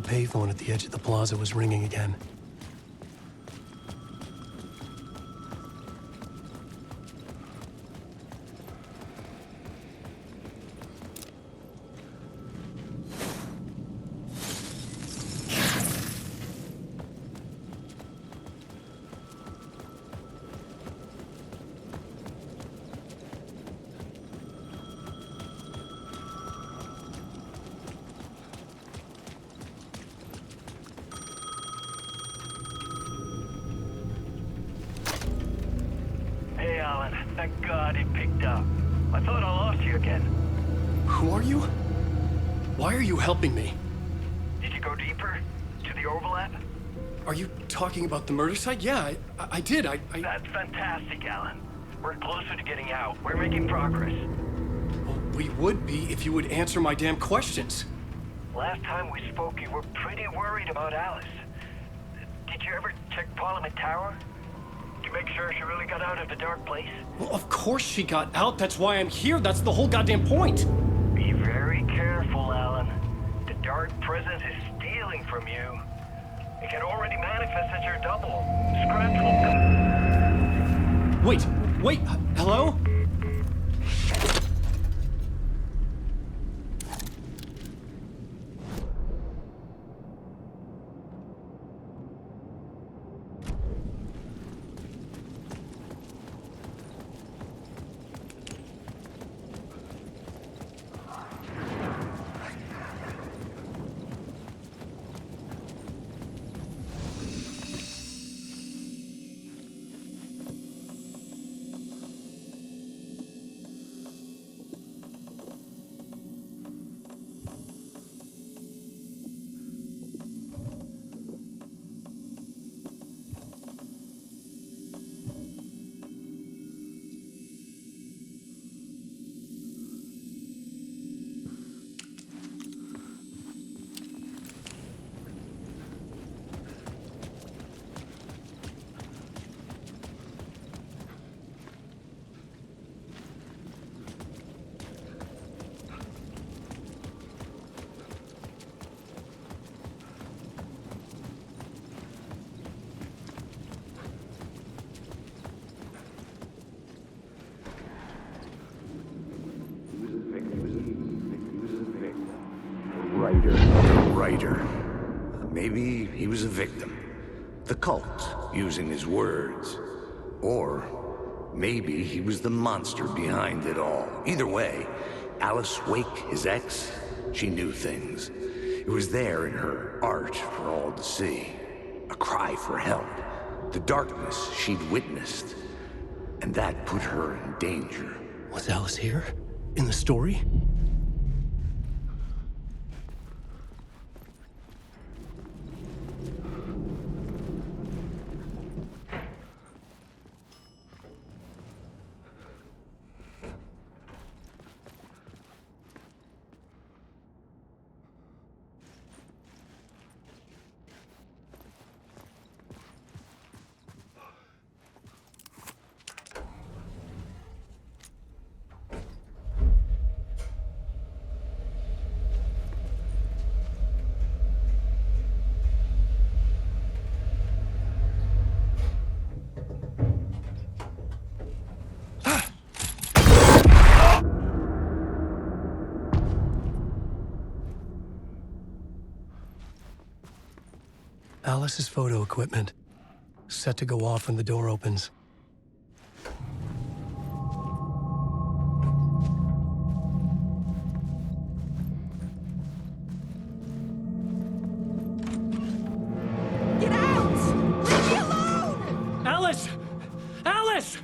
payphone at the edge of the plaza was ringing again. Hey, Alan. Thank God it picked up. I thought I lost you again. Who are you? Why are you helping me? Did you go deeper? To the overlap? Are you talking about the murder site? Yeah, I did. That's fantastic, Alan. We're closer to getting out. We're making progress. Well, we would be if you would answer my damn questions. Last time we spoke, you were pretty worried about Alice. Did you ever check Parliament Tower? To make sure she really got out of the dark place? Well, of course she got out. That's why I'm here. That's the whole goddamn point. Be very careful, Alan. The dark presence is stealing from you. It can already manifest as your double. Scratch will come. Wait, hello? Writer. Maybe he was a victim. The cult, using his words. Or maybe he was the monster behind it all. Either way, Alice Wake, his ex, she knew things. It was there in her art for all to see. A cry for help. The darkness she'd witnessed. And that put her in danger. Was Alice here? In the story? Alice's photo equipment, set to go off when the door opens. Get out! Leave me alone! Alice! Alice!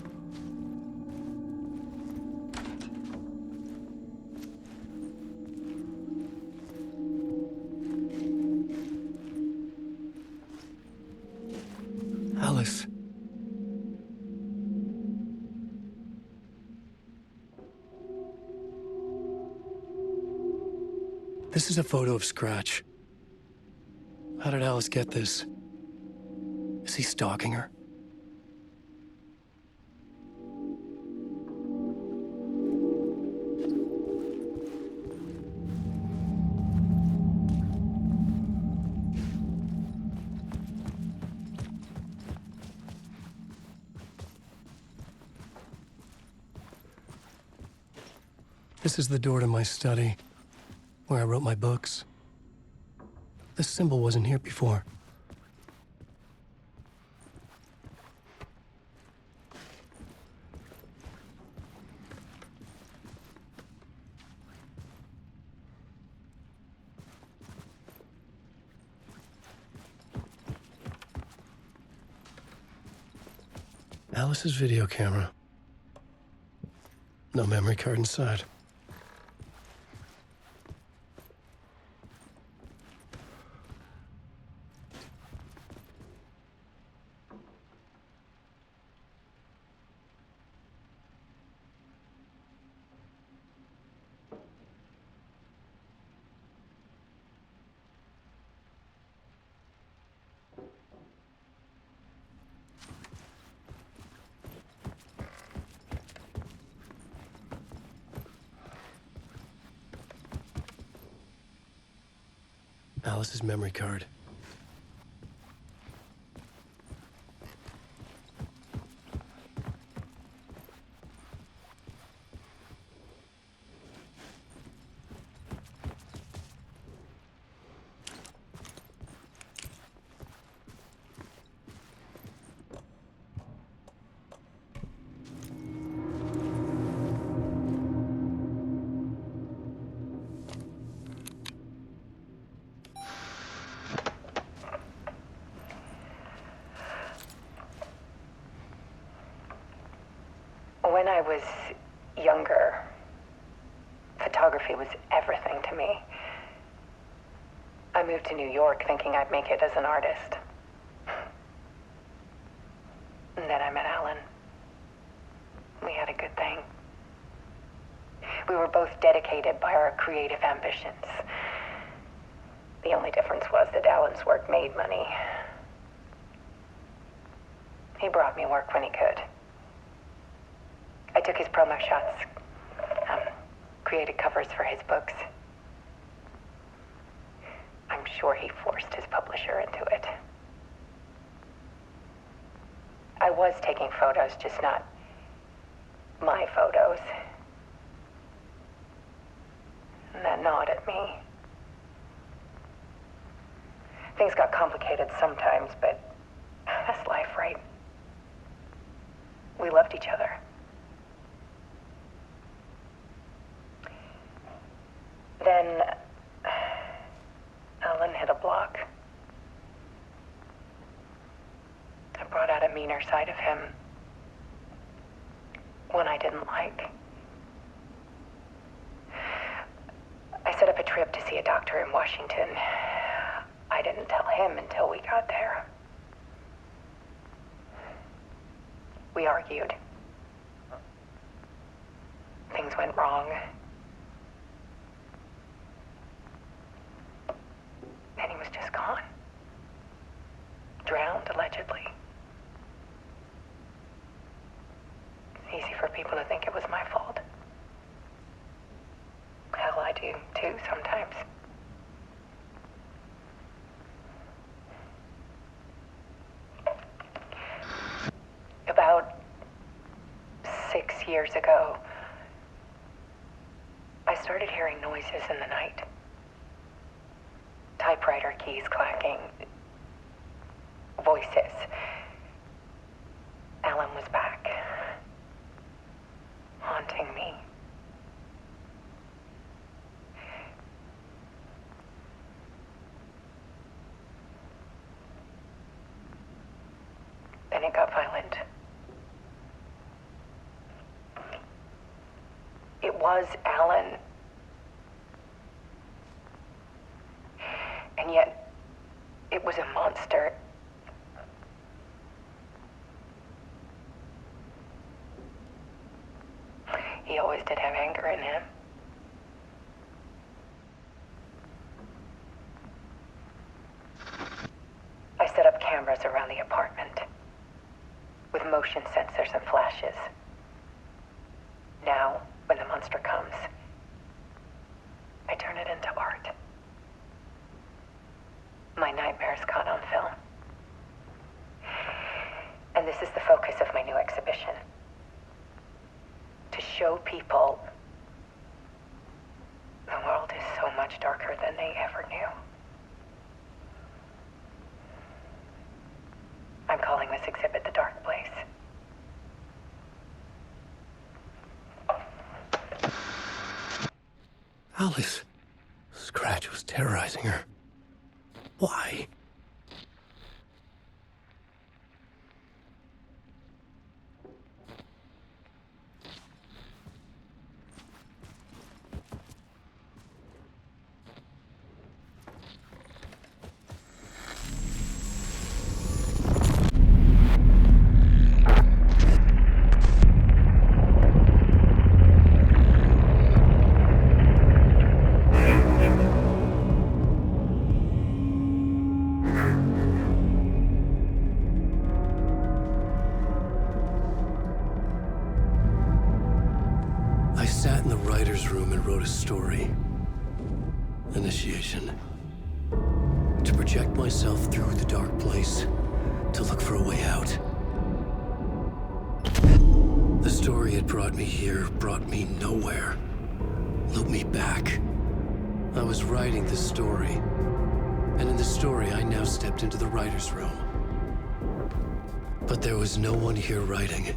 Alice. This is a photo of Scratch. How did Alice get this? Is he stalking her? This is the door to my study, where I wrote my books. This symbol wasn't here before. Alice's video camera. No memory card inside. Alice's memory card. When I was younger, photography was everything to me. I moved to New York thinking I'd make it as an artist. And then I met Alan. We had a good thing. We were both dedicated by our creative ambitions. The only difference was that Alan's work made money. He brought me work when he could. I took his promo shots, created covers for his books. I'm sure he forced his publisher into it. I was taking photos, just not my photos. And that gnawed at me. Things got complicated sometimes, but that's life, right? We loved each other. Then Alan hit a block. I brought out a meaner side of him. One I didn't like. I set up a trip to see a doctor in Washington. I didn't tell him until we got there. We argued. Things went wrong. And he was just gone. Drowned, allegedly. It's easy for people to think it was my fault. Hell, I do, too, sometimes. About 6 years ago, I started hearing noises in the night. Typewriter keys clacking. Voices. Alan was back. Haunting me. Then it got violent. It was Alan. And yet, it was a monster. He always did have anger in him. I set up cameras around the apartment with motion sensors and flashes. Now, when the monster comes, I turn it into art. My nightmares caught on film. And this is the focus of my new exhibition. To show people Alice. Scratch was terrorizing her. Why? I sat in the writer's room and wrote a story. Initiation. To project myself through the dark place, to look for a way out. The story had brought me here, brought me nowhere. Looped me back. I was writing the story. And in the story, I now stepped into the writer's room. But there was no one here writing it.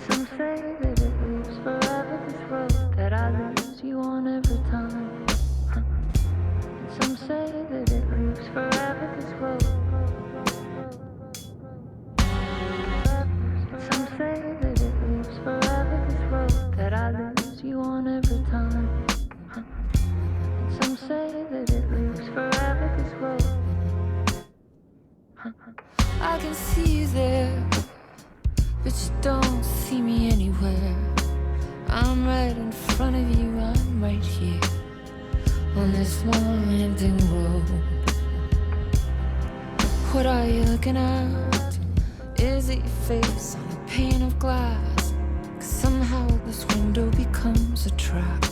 Some say that it lives forever, this road that I lose you on every time. Some say that it lives forever, this road. Some say that it lives forever, this road that I lose you on every time. Some say that it lives forever, this road. I can see you there, but you don't see me anywhere. I'm right in front of you, I'm right here on this winding road. What are you looking at? Is it your face on a pane of glass? 'Cause somehow this window becomes a trap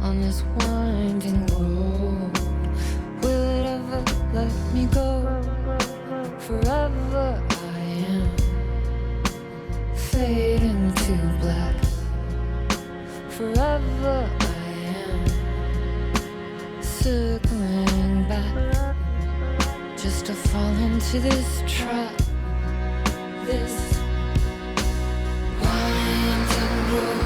on this winding road. Will it ever let me go? Forever I am fading to black. Forever I am circling back, just to fall into this trap, this winding road.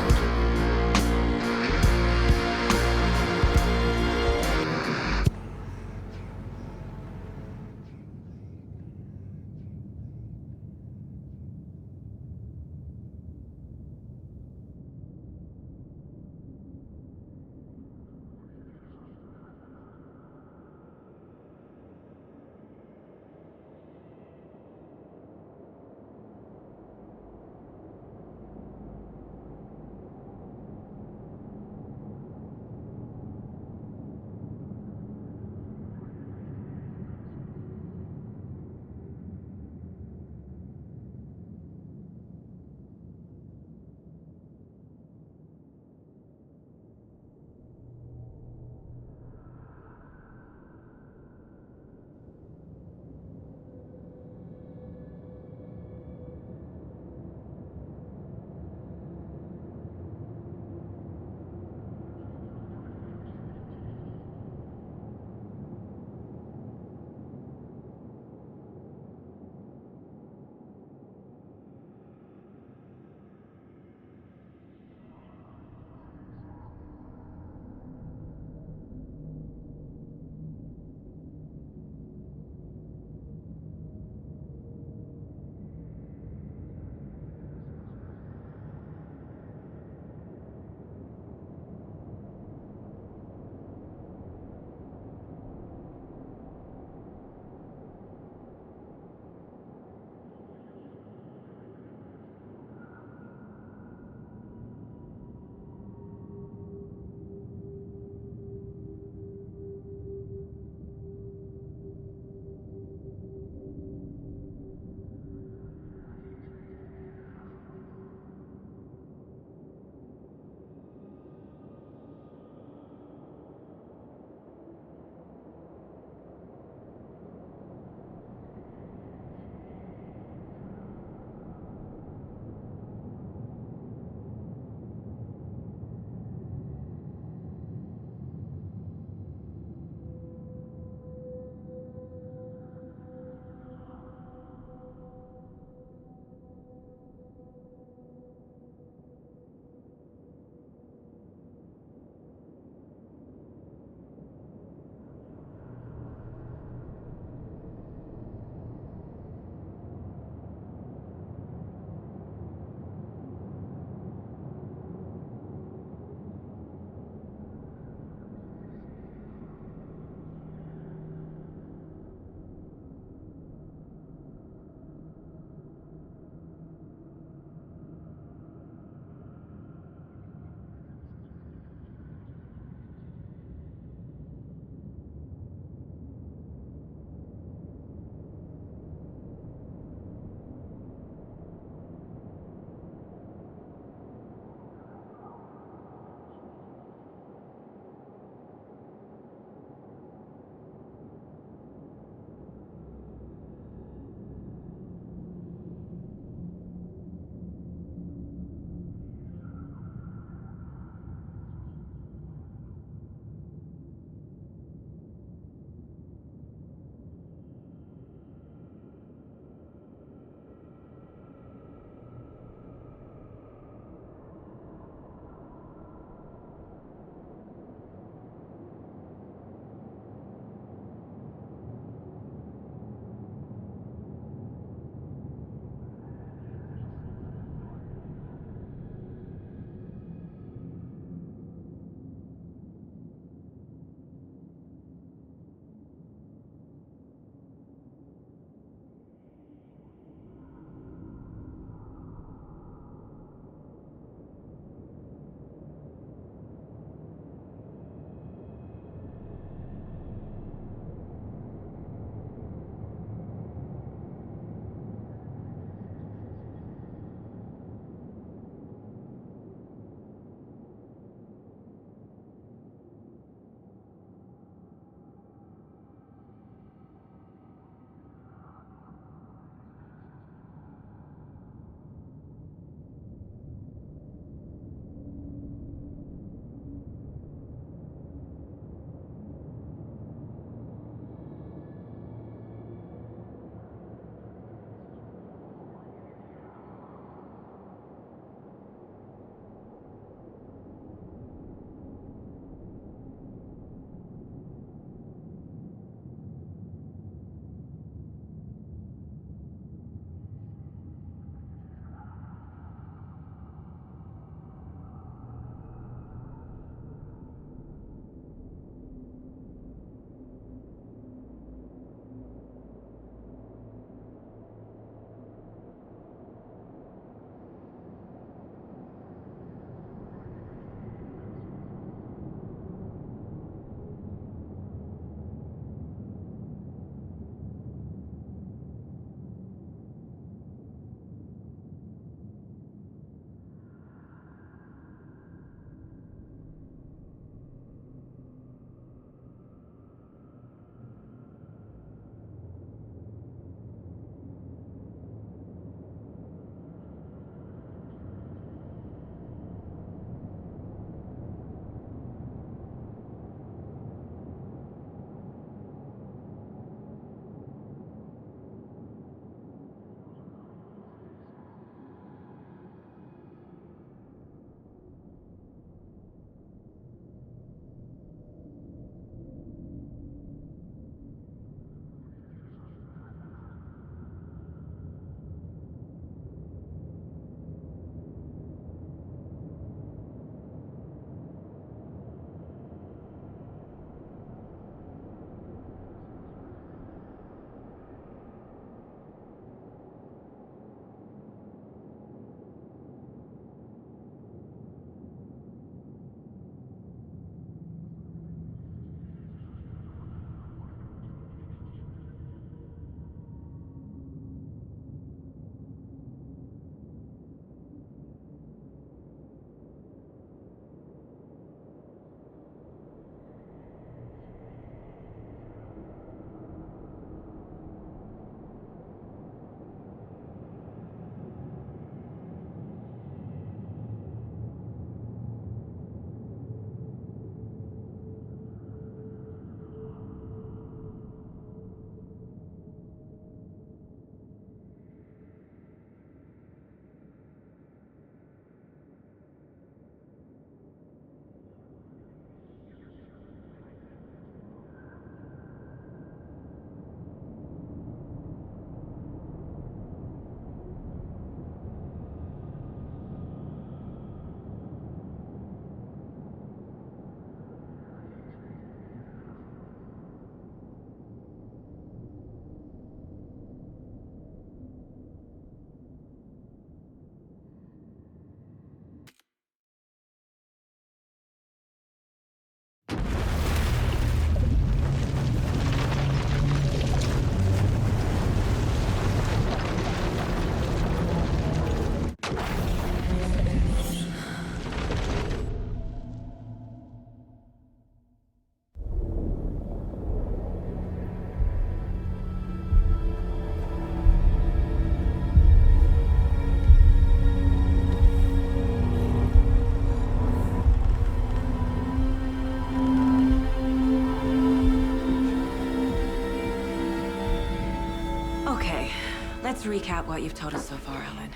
Let's recap what you've told us so far, Alan.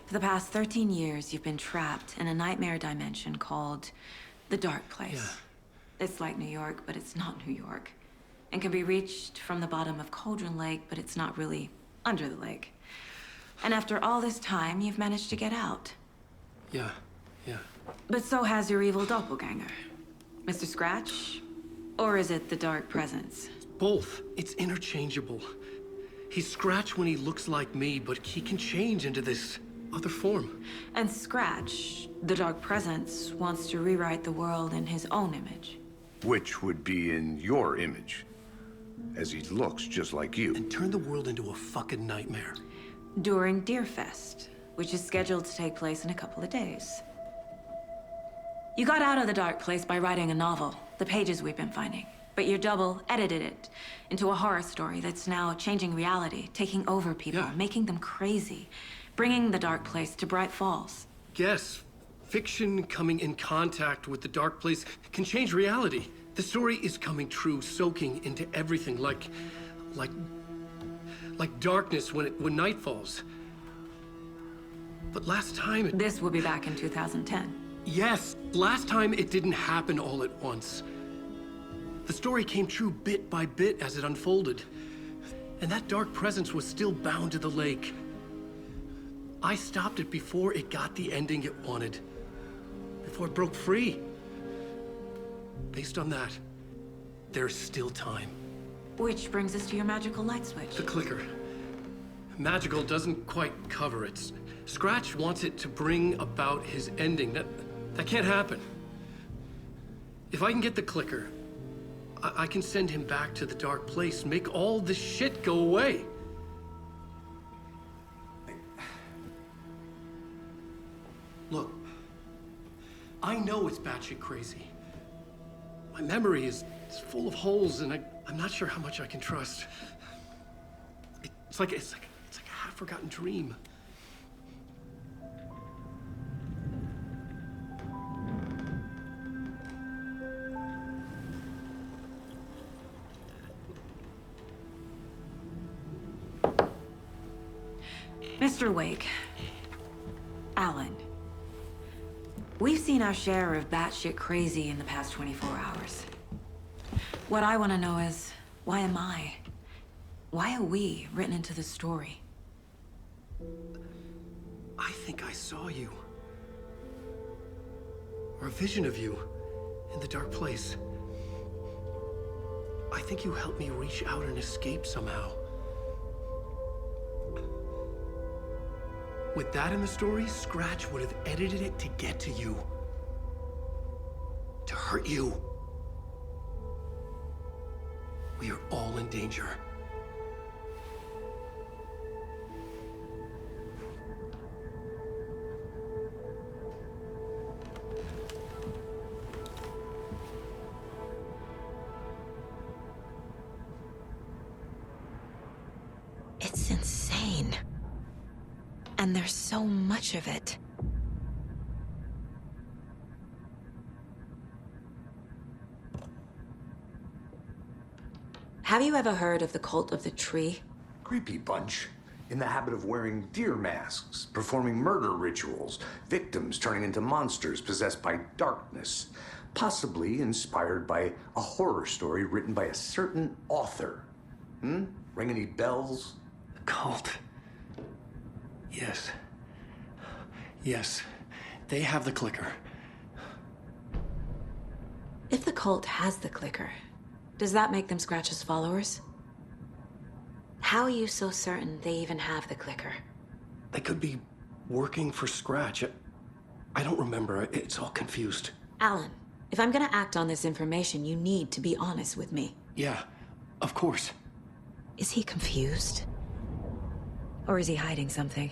For the past 13 years, you've been trapped in a nightmare dimension called the Dark Place. Yeah. It's like New York, but it's not New York. And can be reached from the bottom of Cauldron Lake, but it's not really under the lake. And after all this time, you've managed to get out. Yeah. But so has your evil doppelganger. Mr. Scratch? Or is it the Dark Presence? Both. It's interchangeable. He's Scratch when he looks like me, but he can change into this other form. And Scratch, the Dark Presence, wants to rewrite the world in his own image. Which would be in your image, as he looks just like you. And turn the world into a fucking nightmare. During Deerfest, which is scheduled to take place in a couple of days. You got out of the Dark Place by writing a novel, the pages we've been finding. But your double edited it into a horror story that's now changing reality, taking over people, Yeah. making them crazy, bringing the Dark Place to Bright Falls. Yes, fiction coming in contact with the Dark Place can change reality. The story is coming true, soaking into everything like darkness when night falls. But last time it... This will be back in 2010. Yes, last time it didn't happen all at once. The story came true bit by bit as it unfolded. And that dark presence was still bound to the lake. I stopped it before it got the ending it wanted. Before it broke free. Based on that, there's still time. Which brings us to your magical light switch. The clicker. Magical doesn't quite cover it. Scratch wants it to bring about his ending. That can't happen. If I can get the clicker, I can send him back to the Dark Place, make all this shit go away. Look, I know it's batshit crazy. My memory is full of holes, and I'm not sure how much I can trust. It's like a half-forgotten dream. Mr. Wake, Alan, we've seen our share of batshit crazy in the past 24 hours. What I want to know is, why am I? Why are we written into the story? I think I saw you. Or a vision of you in the Dark Place. I think you helped me reach out and escape somehow. With that in the story, Scratch would have edited it to get to you. To hurt you. We are all in danger. It's insane. And there's so much of it. Have you ever heard of the Cult of the Tree? Creepy bunch. In the habit of wearing deer masks, performing murder rituals, victims turning into monsters possessed by darkness. Possibly inspired by a horror story written by a certain author. Ring any bells? Cult. Yes. They have the clicker. If the cult has the clicker, does that make them Scratch's followers? How are you so certain they even have the clicker? They could be working for Scratch. I don't remember. It's all confused. Alan, if I'm gonna act on this information, you need to be honest with me. Yeah, of course. Is he confused? Or is he hiding something?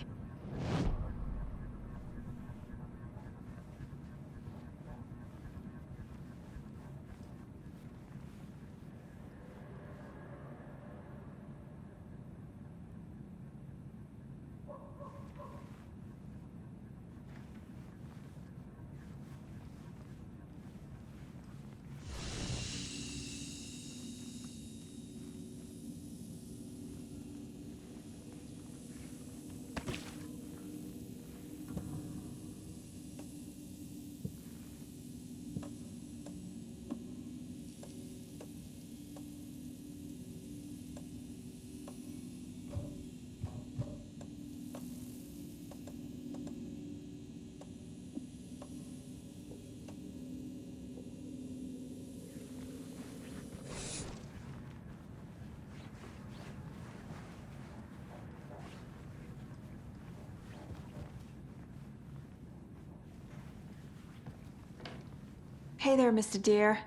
Hey there, Mr. Deer.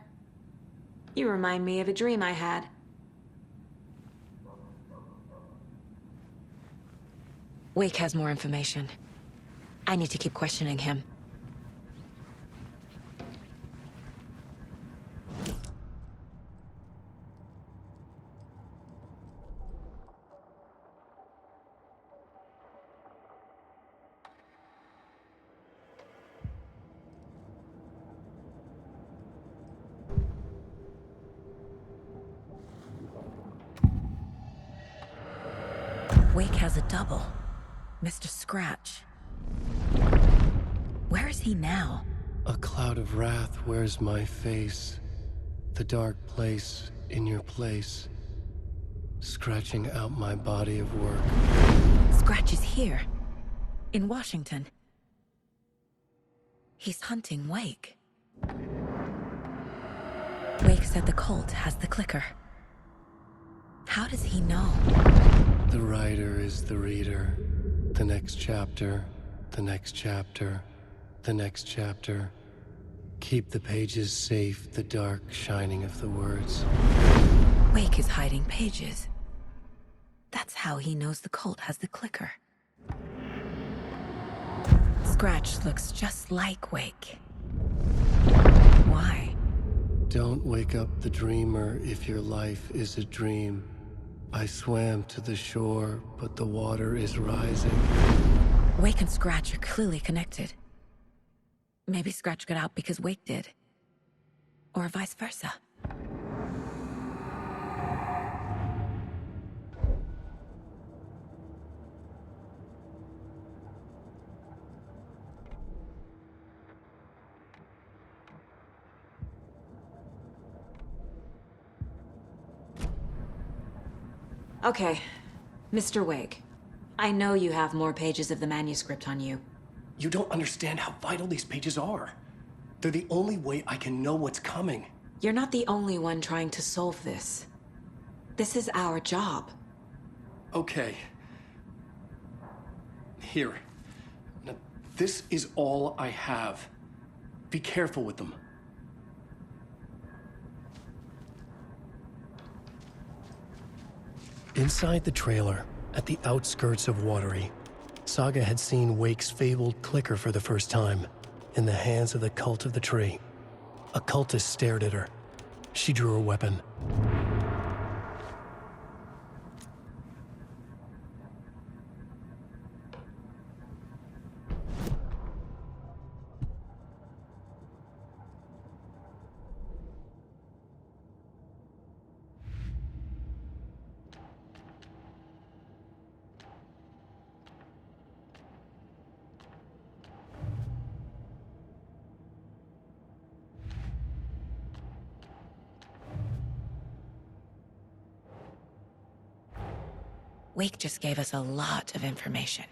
You remind me of a dream I had. Wake has more information. I need to keep questioning him. Wake has a double. Mr. Scratch. Where is he now? A cloud of wrath wears my face. The dark place in your place. Scratching out my body of work. Scratch is here. In Washington. He's hunting Wake. Wake said the cult has the clicker. How does he know? The writer is the reader. The next chapter, the next chapter, the next chapter. Keep the pages safe, the dark shining of the words. Wake is hiding pages. That's how he knows the cult has the clicker. Scratch looks just like Wake. Why? Don't wake up the dreamer if your life is a dream. I swam to the shore, but the water is rising. Wake and Scratch are clearly connected. Maybe Scratch got out because Wake did. Or vice versa. Okay, Mr. Wake. I know you have more pages of the manuscript on you. You don't understand how vital these pages are. They're the only way I can know what's coming. You're not the only one trying to solve this. This is our job. Okay. Here. Now, this is all I have. Be careful with them. Inside the trailer, at the outskirts of Watery, Saga had seen Wake's fabled clicker for the first time, in the hands of the Cult of the Tree. A cultist stared at her. She drew her weapon. Wake just gave us a lot of information.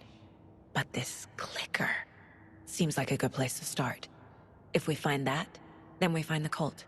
But this clicker seems like a good place to start. If we find that, then we find the cult.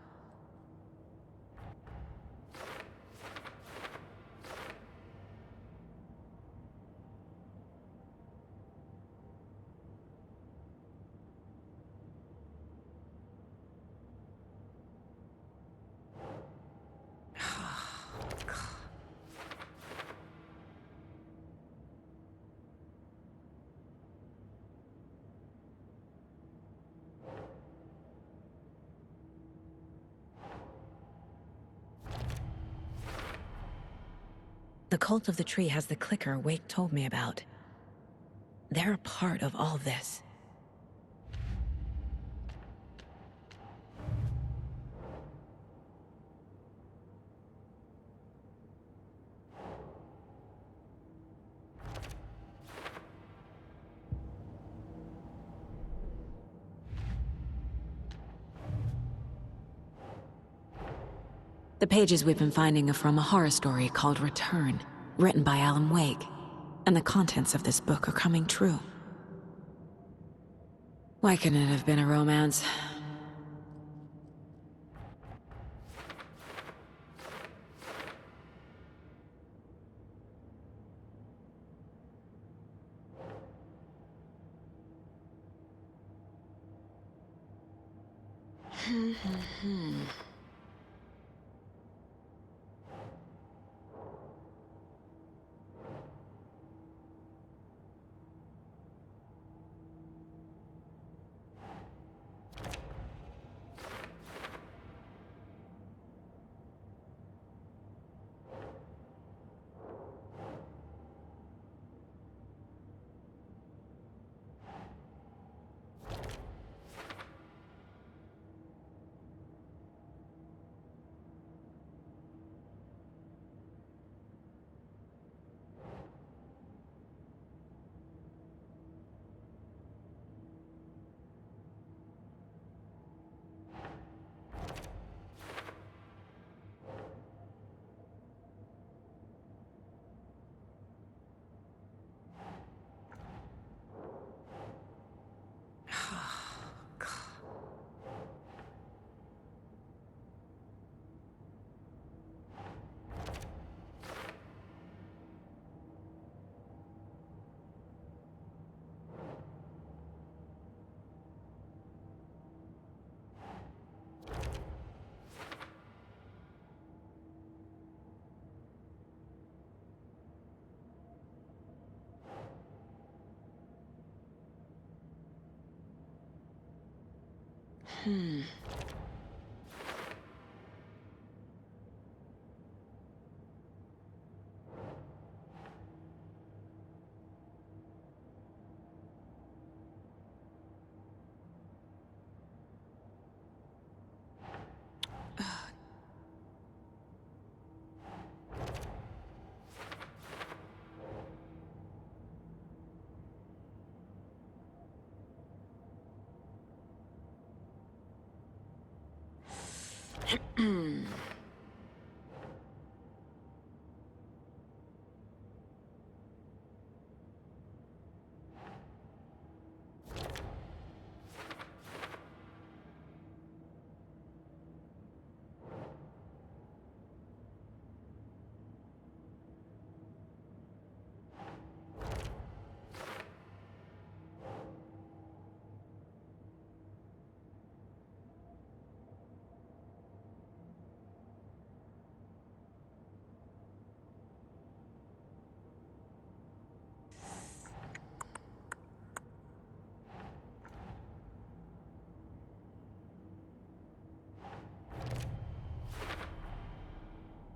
The Cult of the Tree has the clicker Wake told me about. They're a part of all this. The pages we've been finding are from a horror story called Return, written by Alan Wake, and the contents of this book are coming true. Why couldn't it have been a romance?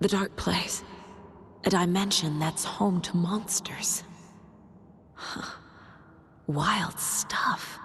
The Dark Place. A dimension that's home to monsters. Huh. Wild stuff.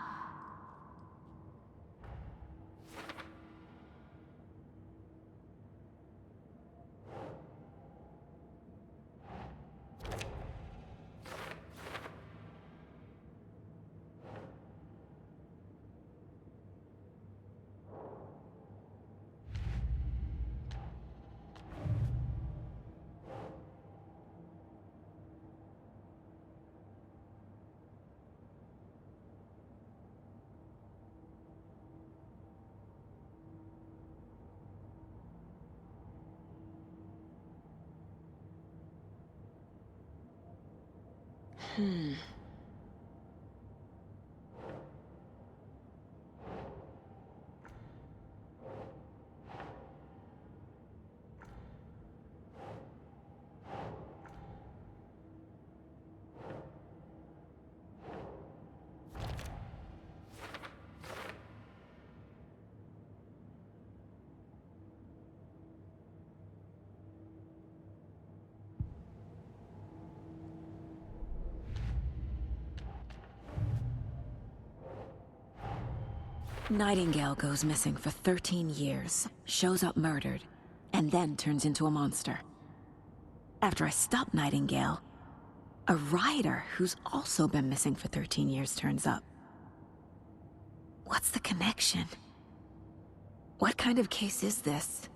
Nightingale goes missing for 13 years, shows up murdered, and then turns into a monster. After I stop Nightingale, a rider who's also been missing for 13 years turns up. What's the connection? What kind of case is this?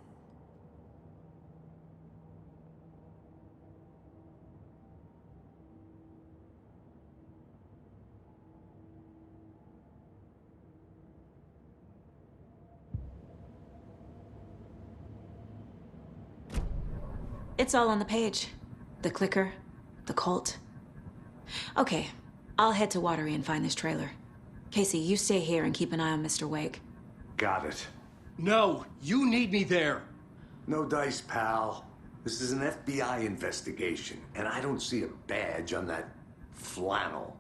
It's all on the page. The clicker, the cult. Okay, I'll head to Watery and find this trailer. Casey, you stay here and keep an eye on Mr. Wake. Got it. No, you need me there. No dice, pal. This is an FBI investigation, and I don't see a badge on that flannel.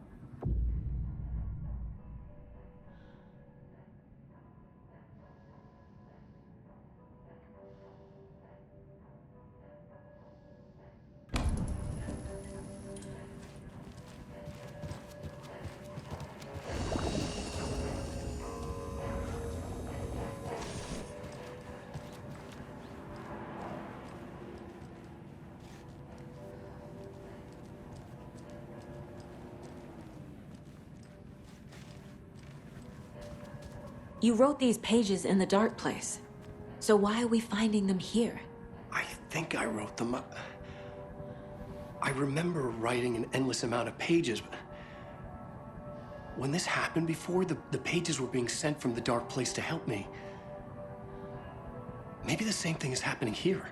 You wrote these pages in the dark place. So why are we finding them here? I think I wrote them. I remember writing an endless amount of pages, but when this happened before, the pages were being sent from the dark place to help me. Maybe the same thing is happening here.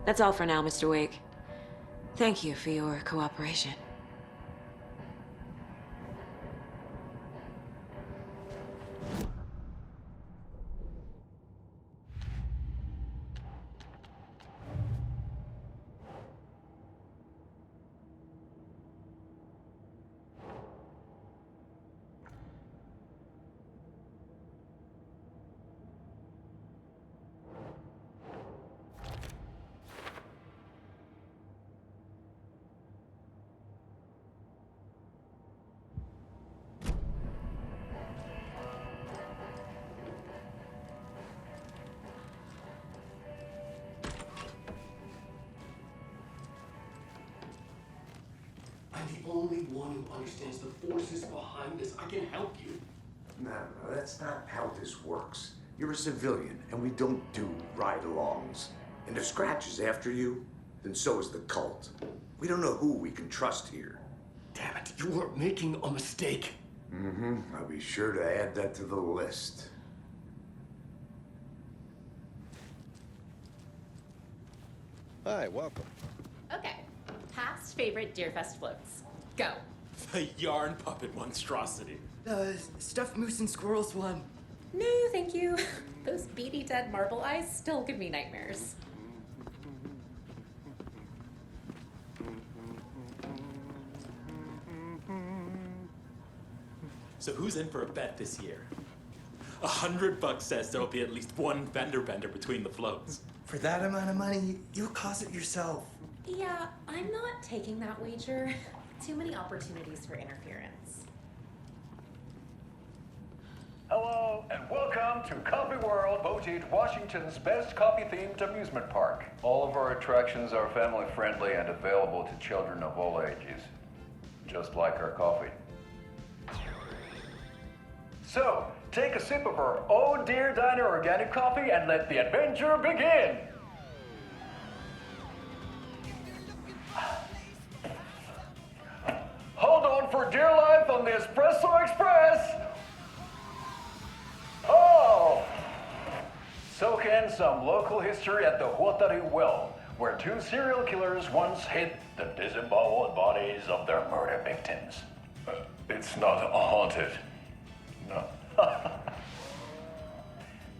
That's all for now, Mr. Wake. Thank you for your cooperation. I'm the only one who understands the forces behind this. I can help you. No, that's not how this works. You're a civilian, and we don't do ride-alongs. And if Scratch is after you, then so is the cult. We don't know who we can trust here. Damn it, you are making a mistake. Mm-hmm. I'll be sure to add that to the list. Hi, welcome. Okay. Past favorite Deerfest floats. Go. The yarn puppet monstrosity. Stuffed moose and squirrels one. No, thank you. Those beady dead marble eyes still give me nightmares. So who's in for a bet this year? $100 says there'll be at least one fender bender between the floats. For that amount of money, you'll cause it yourself. Yeah, I'm not taking that wager. Too many opportunities for interference. Hello, and welcome to Coffee World, voted Washington's best coffee-themed amusement park. All of our attractions are family-friendly and available to children of all ages, just like our coffee. So, take a sip of our Oh Dear Diner organic coffee and let the adventure begin! Hold on for dear life on the Espresso Express! Oh! Soak in some local history at the Huatari Well, where two serial killers once hid the disemboweled bodies of their murder victims. It's not haunted. No.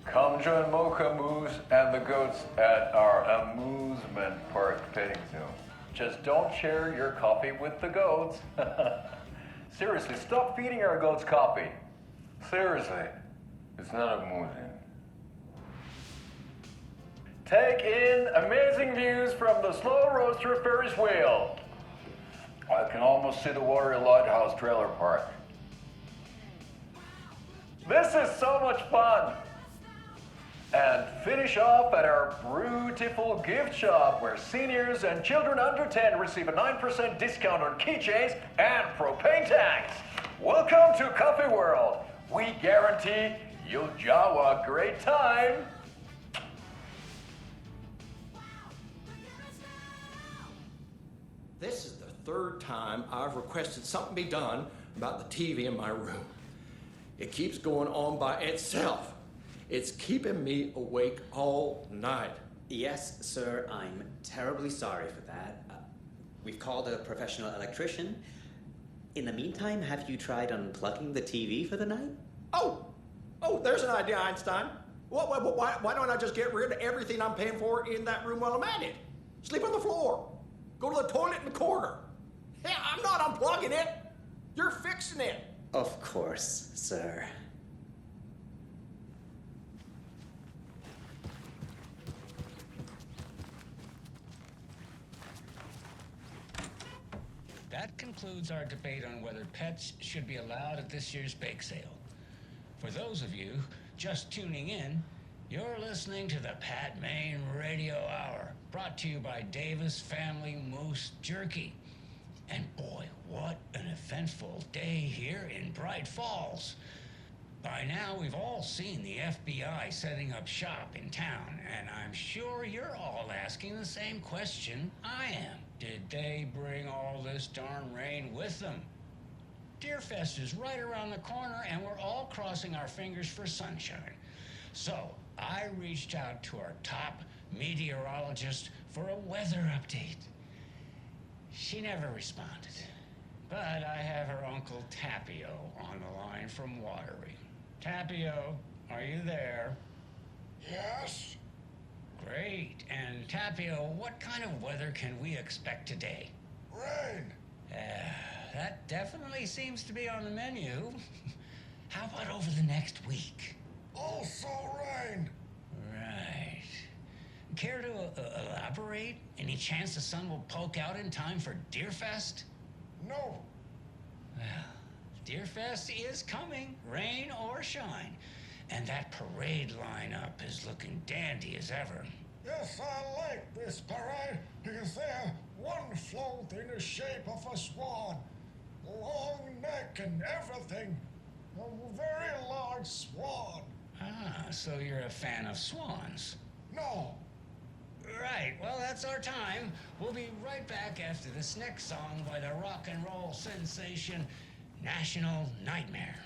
Come join Mocha Moose and the goats at our amusement park petting zoo. Just don't share your coffee with the goats. Seriously, stop feeding our goats coffee. Seriously, it's not amusing. Take in amazing views from the Slow Roaster Ferris wheel. I can almost see the Watery Lighthouse trailer park. This is so much fun! And finish off at our beautiful gift shop where seniors and children under 10 receive a 9% discount on keychains and propane tanks. Welcome to Coffee World. We guarantee you'll jaw a great time. This is the third time I've requested something be done about the TV in my room. It keeps going on by itself. It's keeping me awake all night. Yes, sir, I'm terribly sorry for that. We've called a professional electrician. In the meantime, have you tried unplugging the TV for the night? Oh, there's an idea, Einstein. Why don't I just get rid of everything I'm paying for in that room while I'm at it? Sleep on the floor. Go to the toilet in the corner. Hey, I'm not unplugging it. You're fixing it. Of course, sir. That concludes our debate on whether pets should be allowed at this year's bake sale. For those of you just tuning in, you're listening to the Pat Maine Radio Hour, brought to you by Davis Family Moose Jerky. And boy, what an eventful day here in Bright Falls. By now, we've all seen the FBI setting up shop in town, and I'm sure you're all asking the same question I am. Did they bring all this darn rain with them? Deerfest is right around the corner, and we're all crossing our fingers for sunshine. So, I reached out to our top meteorologist for a weather update. She never responded, but I have her Uncle Tapio on the line from Watery. Tapio, are you there? Yes? Great. And Tapio, what kind of weather can we expect today? Rain. That definitely seems to be on the menu. How about over the next week? Also rain. Right. Care to elaborate? Any chance the sun will poke out in time for Deerfest? No. Well, Deerfest is coming, rain or shine. And that parade lineup is looking dandy as ever. Yes, I like this parade because they're one float in the shape of a swan. Long neck and everything. A very large swan. Ah, so you're a fan of swans? No. Right, well, that's our time. We'll be right back after this next song by the rock and roll sensation, National Nightmare.